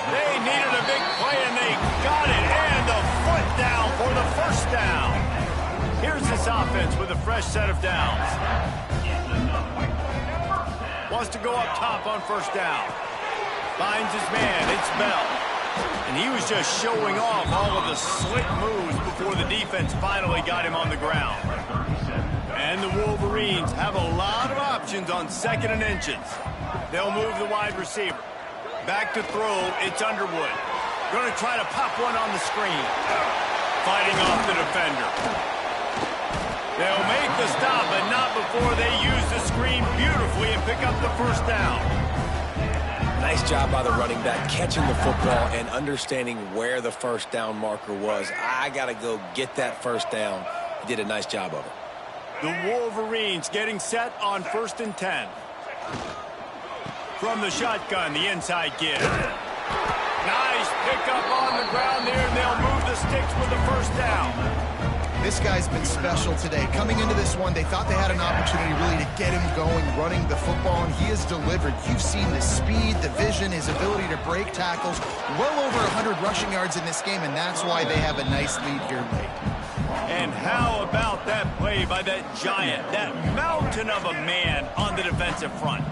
They needed a big play, and they got it. And the foot down for the first down. Here's this offense with a fresh set of downs. Wants to go up top on first down. Finds his man. It's Bell. And he was just showing off all of the slick moves before the defense finally got him on the ground. And the Wolverines have a lot of options on 2nd and inches. They'll move the wide receiver. Back to throw, it's Underwood. Going to try to pop one on the screen. Fighting off the defender. They'll make the stop, but not before they use the screen beautifully and pick up the first down. Nice job by the running back, catching the football and understanding where the first down marker was. I got to go get that first down. He did a nice job of it. The Wolverines getting set on 1st and 10. From the shotgun, the inside give. Nice pickup on the ground there, and they'll move the sticks with the first down. This guy's been special today. Coming into this one, they thought they had an opportunity really to get him going, running the football, and he has delivered. You've seen the speed, the vision, his ability to break tackles. Well over 100 rushing yards in this game, and that's why they have a nice lead here late. And how about that play by that giant, that mountain of a man on the defensive front?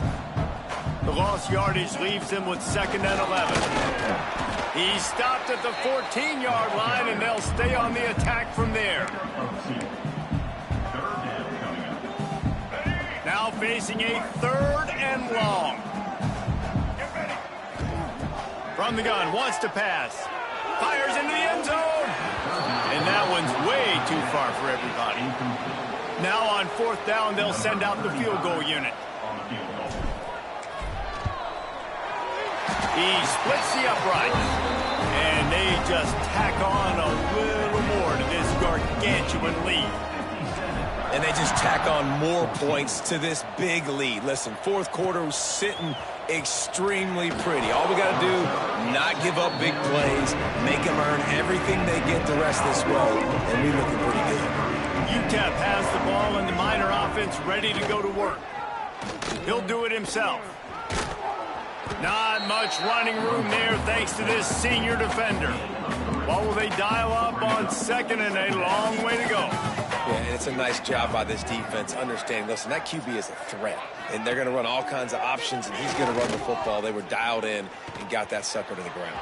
The lost yardage leaves him with 2nd and 11. He stopped at the 14-yard line, and they'll stay on the attack from there. Now facing a 3rd and long. From the gun, wants to pass. Fires into the end zone. And that one's way too far for everybody. Now on 4th down, they'll send out the field goal unit. He splits the upright, and they just tack on a little more to this gargantuan lead. And they just tack on more points to this big lead. Listen, 4th quarter was sitting extremely pretty. All we got to do, not give up big plays, make them earn everything they get the rest of this way, and we're looking pretty good. UTEP has the ball, and the Miner offense ready to go to work. He'll do it himself. Not much running room there thanks to this senior defender. What will they dial up on 2nd and a long way to go? Yeah, and it's a nice job by this defense understanding, listen, that QB is a threat, and they're going to run all kinds of options, and he's going to run the football. They were dialed in and got that sucker to the ground.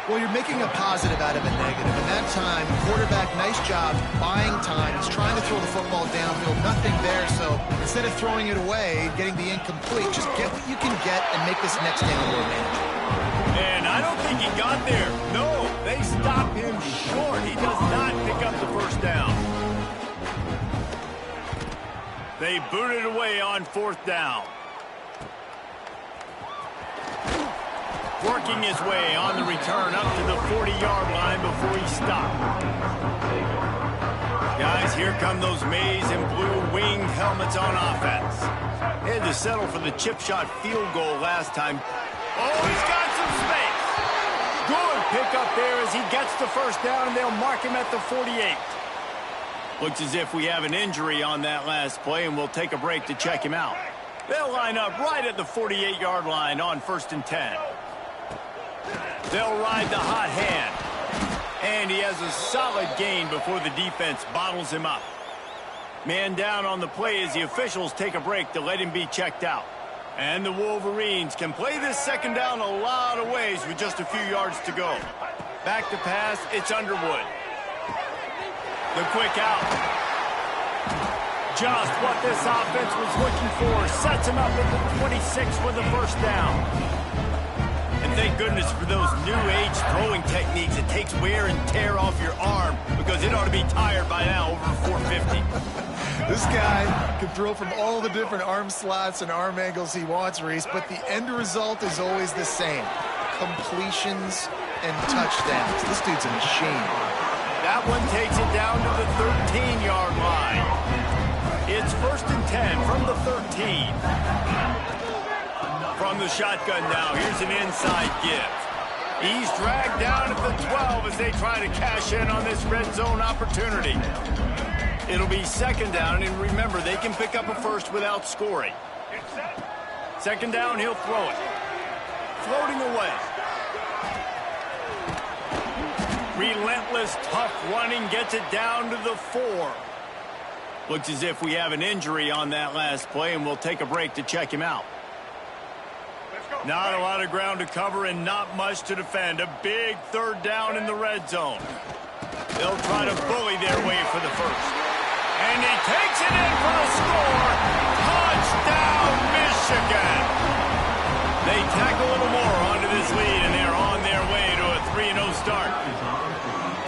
Well, you're making a positive out of a negative. And that time, quarterback, nice job, buying time. He's trying to throw the football downfield. Nothing there, so instead of throwing it away, getting the incomplete, just get what you can get and make this next down more manageable. And I don't think he got there. No, they stop him short. He does not pick up the first down. They boot it away on 4th down. Working his way on the return up to the 40-yard line before he stopped. Guys, here come those maize and blue winged helmets on offense. They had to settle for the chip shot field goal last time. Oh, he's got some space. Good pickup there as he gets the first down, and they'll mark him at the 48. Looks as if we have an injury on that last play, and we'll take a break to check him out. They'll line up right at the 48-yard line on 1st and 10. They'll ride the hot hand. And he has a solid gain before the defense bottles him up. Man down on the play as the officials take a break to let him be checked out. And the Wolverines can play this 2nd down a lot of ways with just a few yards to go. Back to pass, it's Underwood. The quick out. Just what this offense was looking for. Sets him up at the 26 for the first down. And thank goodness for those new-age throwing techniques. It takes wear and tear off your arm because it ought to be tired by now over 450. This guy can throw from all the different arm slots and arm angles he wants, Reese, but the end result is always the same. Completions and touchdowns. This dude's a machine. That one takes it down to the 13-yard line. It's 1st and 10 from the 13. From the shotgun now, here's an inside give. He's dragged down at the 12 as they try to cash in on this red zone opportunity. It'll be second down, and remember, they can pick up a first without scoring. Second down, he'll throw it. Floating away. Relentless, tough running gets it down to the 4. Looks as if we have an injury on that last play, and we'll take a break to check him out. Not a lot of ground to cover and not much to defend. A big third down in the red zone. They'll try to bully their way for the first. And he takes it in for the score. Touchdown, Michigan. They tack a little more onto this lead, and they're on their way to a 3-0 start.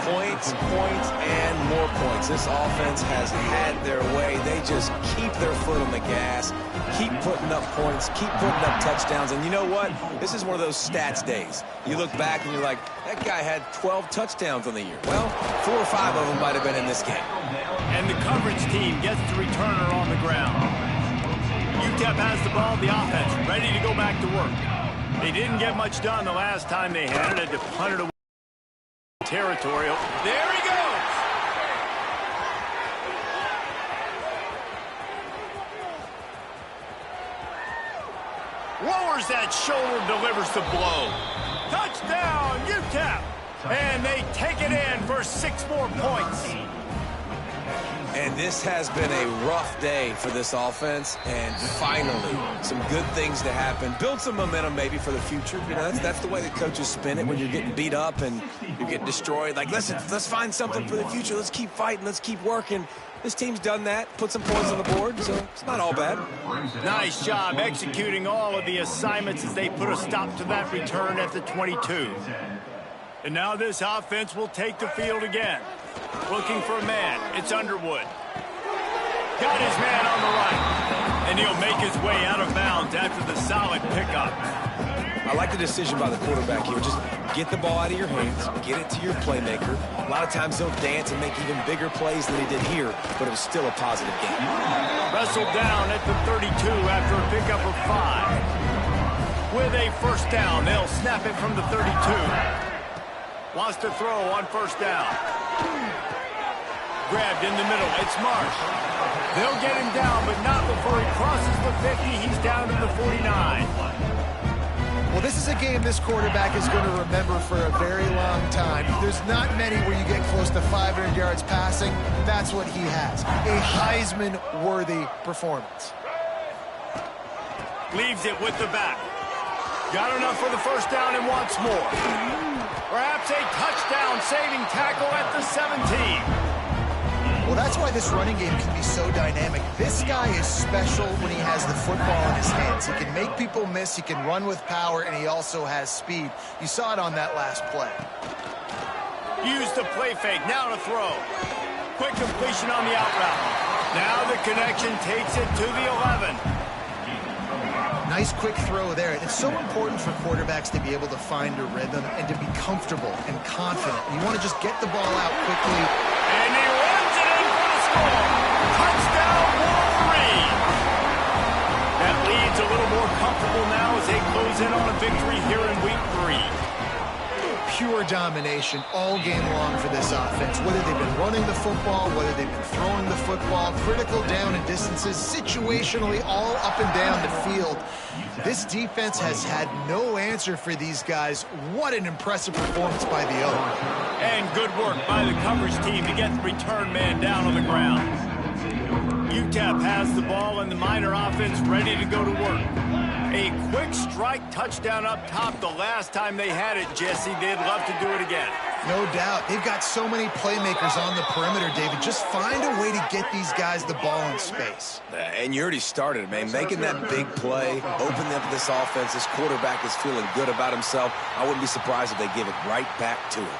Points, points, and more points. This offense has had their way. They just keep their foot on the gas, keep putting up points, keep putting up touchdowns. And you know what? This is one of those stats days. You look back and you're like, that guy had 12 touchdowns on the year. Well, 4 or 5 of them might have been in this game. And the coverage team gets the returner on the ground. UTEP has the ball, the offense, ready to go back to work. They didn't get much done the last time they had it. They punted away territory. There he goes. Lowers that shoulder, delivers the blow. Touchdown, UTEP. And they take it in for 6 more points. And this has been a rough day for this offense, and finally, some good things to happen. Build some momentum maybe for the future. You know, that's the way the coaches spin it when you're getting beat up and you're getting destroyed. Like, listen, let's find something for the future. Let's keep fighting. Let's keep working. This team's done that, put some points on the board, so it's not all bad. Nice job executing all of the assignments as they put a stop to that return at the 22. And now this offense will take the field again. Looking for a man. It's Underwood. Got his man on the right. And he'll make his way out of bounds after the solid pickup. I like the decision by the quarterback here. Just get the ball out of your hands, get it to your playmaker. A lot of times he'll dance and make even bigger plays than he did here, but it was still a positive game. Wrestled down at the 32 after a pickup of 5. With a first down, they'll snap it from the 32. Wants to throw on first down. Grabbed in the middle. It's Marsh. They'll get him down, but not before he crosses the 50. He's down to the 49. Well, this is a game this quarterback is going to remember for a very long time. There's not many where you get close to 500 yards passing. That's what he has. A Heisman-worthy performance. Leaves it with the back. Got enough for the first down and wants more. Perhaps a touchdown-saving tackle at the 17. Well, that's why this running game can be so dynamic. This guy is special when he has the football in his hands. He can make people miss, he can run with power, and he also has speed. You saw it on that last play. Use the play fake, now to throw. Quick completion on the out route. Now the connection takes it to the 11. Nice quick throw there. It's so important for quarterbacks to be able to find a rhythm and to be comfortable and confident. You want to just get the ball out quickly. And he runs it in for the score. Touchdown, Wolverines. That lead's a little more comfortable now as they close in on a victory here in week 3. Pure domination all game long for this offense. Whether they've been running the football, whether they've been throwing the football, critical down and distances, situationally all up and down the field. This defense has had no answer for these guys. What an impressive performance by the O. And good work by the coverage team to get the return man down on the ground. UTEP has the ball and the Miner offense ready to go to work. A quick strike touchdown up top the last time they had it, Jesse. They'd love to do it again. No doubt. They've got so many playmakers on the perimeter, David. Just find a way to get these guys the ball in space. And you already started, man. Making that big play, opening up this offense. This quarterback is feeling good about himself. I wouldn't be surprised if they give it right back to him.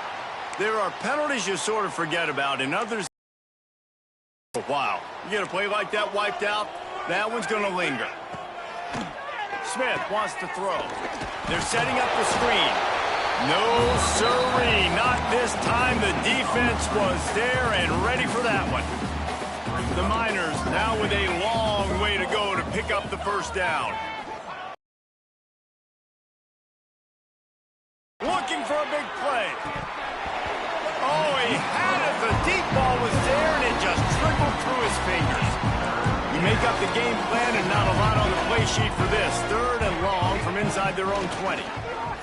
There are penalties you sort of forget about, and others for a while. You get a play like that wiped out, that one's going to linger. Smith wants to throw. They're setting up the screen. No siree, not this time. The defense was there and ready for that one. The Miners now with a long way to go to pick up the first down. Looking looking for a big play. Oh, he had it. The deep ball was there, and it just trickled through his fingers. You make up the game plan and not a lot on the play sheet for this. 3rd and long from inside their own 20.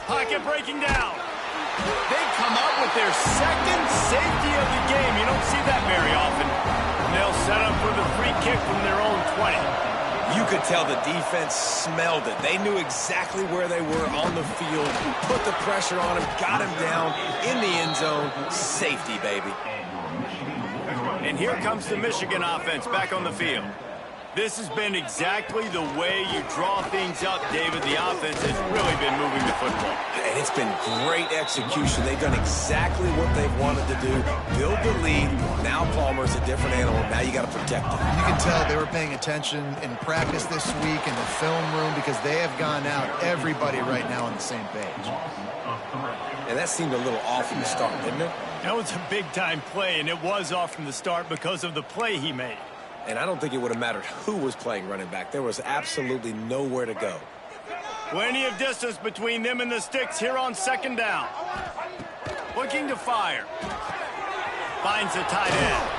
Pocket breaking down. They come up with their second safety of the game. You don't see that very often. And they'll set up for the free kick from their own 20. You could tell the defense smelled it. They knew exactly where they were on the field, put the pressure on him, got him down in the end zone. Safety, baby. And here comes the Michigan offense back on the field. This has been exactly the way you draw things up, David. The offense has really been moving the football. And it's been great execution. They've done exactly what they've wanted to do. Build the lead. Now Palmer's a different animal. Now you got to protect him. You can tell they were paying attention in practice this week in the film room because they have gone out, everybody right now on the same page. And that seemed a little off from the start, didn't it? That was a big-time play, and it was off from the start because of the play he made. And I don't think it would have mattered who was playing running back. There was absolutely nowhere to go. Plenty of distance between them and the sticks here on 2nd down. Looking to fire. Finds the tight end.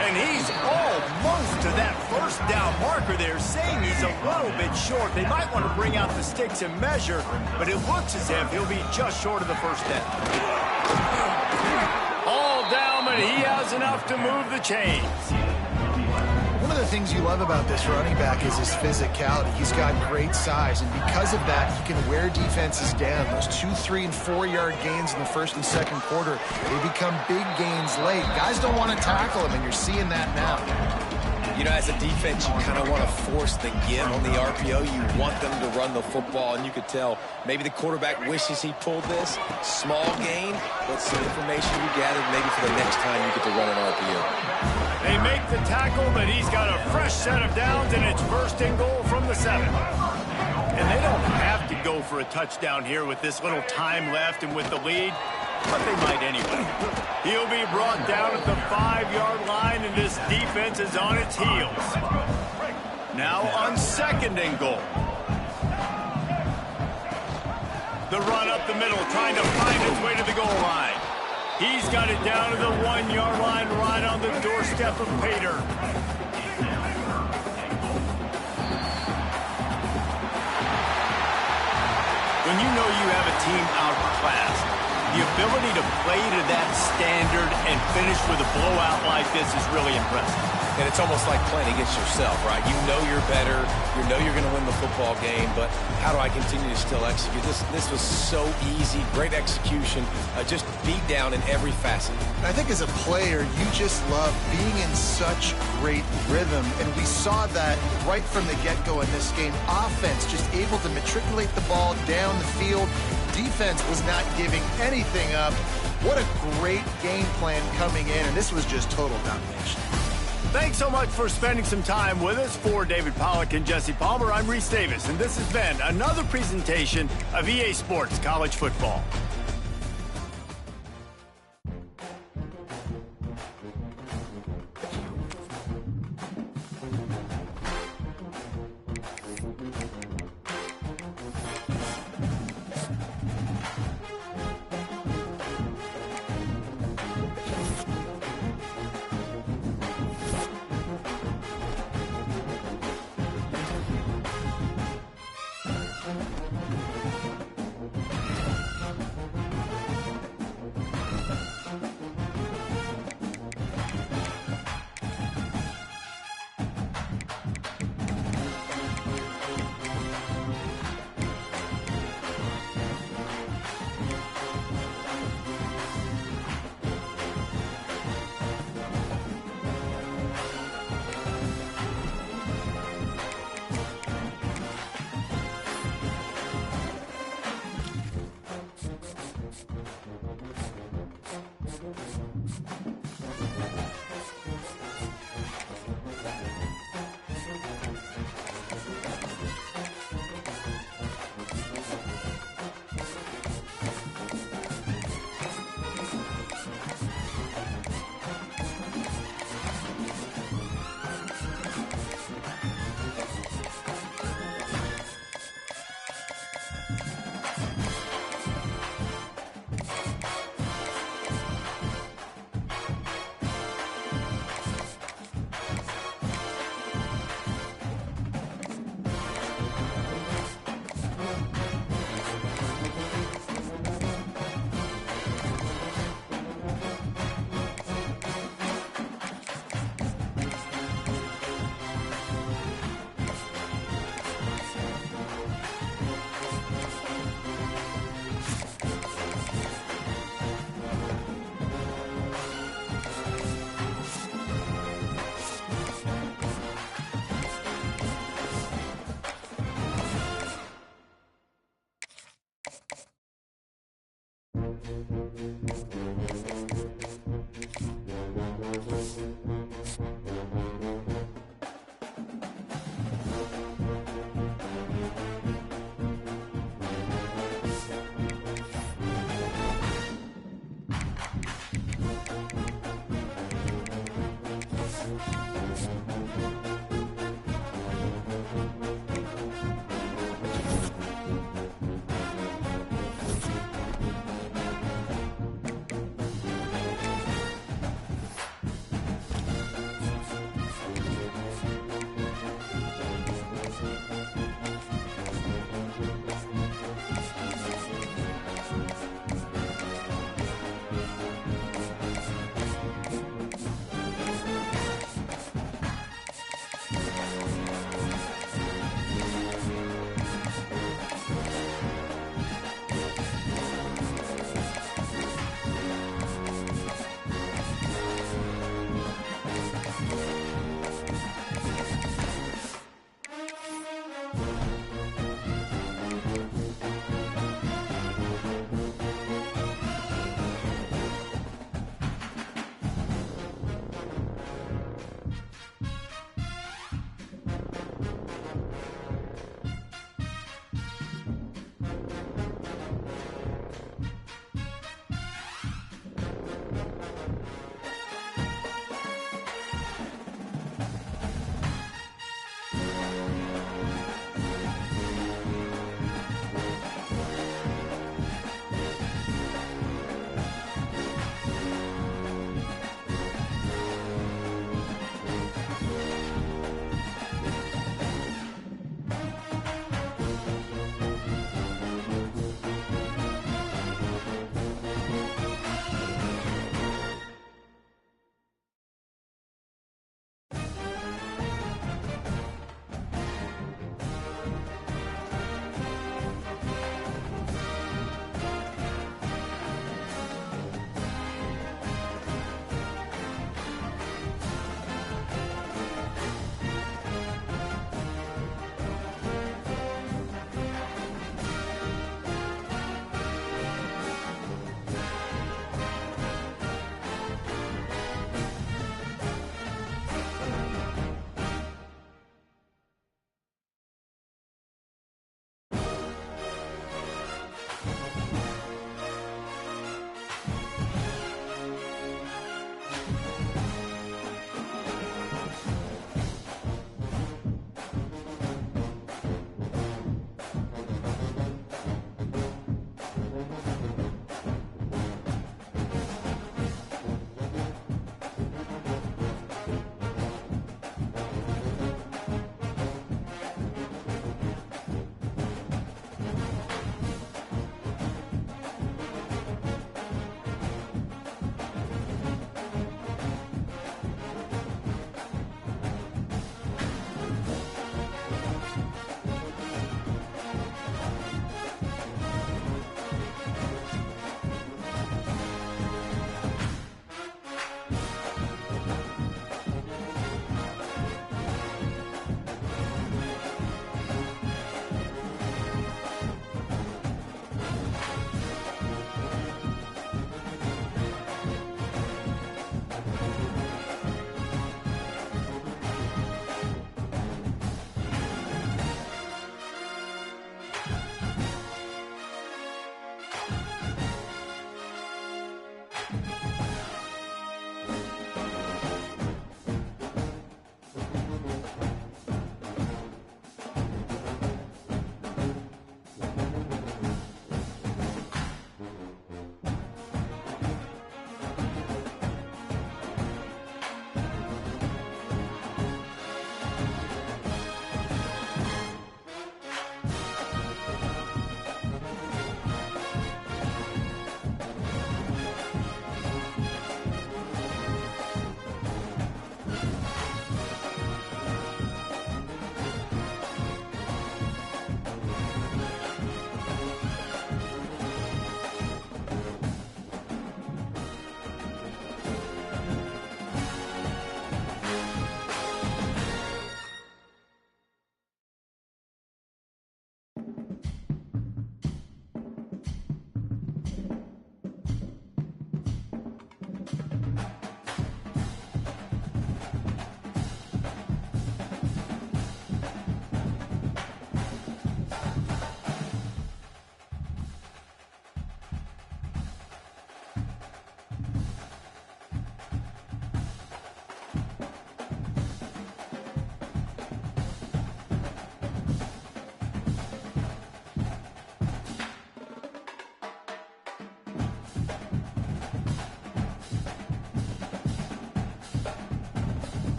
And he's almost to that 1st down marker there, saying he's a little bit short. They might want to bring out the sticks and measure, but it looks as if he'll be just short of the 1st down. All down, but he has enough to move the chains. One of the things you love about this running back is his physicality. He's got great size, and because of that, he can wear defenses down. Those 2-, 3-, and 4-yard gains in the 1st and 2nd quarter, they become big gains late. Guys don't want to tackle him, and you're seeing that now. You know, as a defense, you kind of want to force the give on the RPO. You want them to run the football, and you could tell maybe the quarterback wishes he pulled this. Small gain, but some information you gathered maybe for the next time you get to run an RPO. They make the tackle, but he's got a fresh set of downs, and it's 1st and goal from the 7. And they don't have to go for a touchdown here with this little time left and with the lead, but they might anyway. He'll be brought down at the 5-yard line, and this defense is on its heels. Now on 2nd and goal. The run up the middle, trying to find his way to the goal line. He's got it down to the 1-yard line, right on the doorstep of Pater. When you know you have a team outclassed, the ability to play to that standard and finish with a blowout like this is really impressive. And it's almost like playing against yourself, right? You know you're better. You know you're going to win the football game, but how do I continue to still execute? This was so easy. Great execution. Just beat down in every facet. I think as a player, you just love being in such great rhythm, and we saw that right from the get-go in this game. Offense just able to matriculate the ball down the field. Defense was not giving anything up. What a great game plan coming in, and this was just total domination. Thanks so much for spending some time with us. For David Pollack and Jesse Palmer, I'm Reese Davis, and this has been another presentation of EA Sports College Football.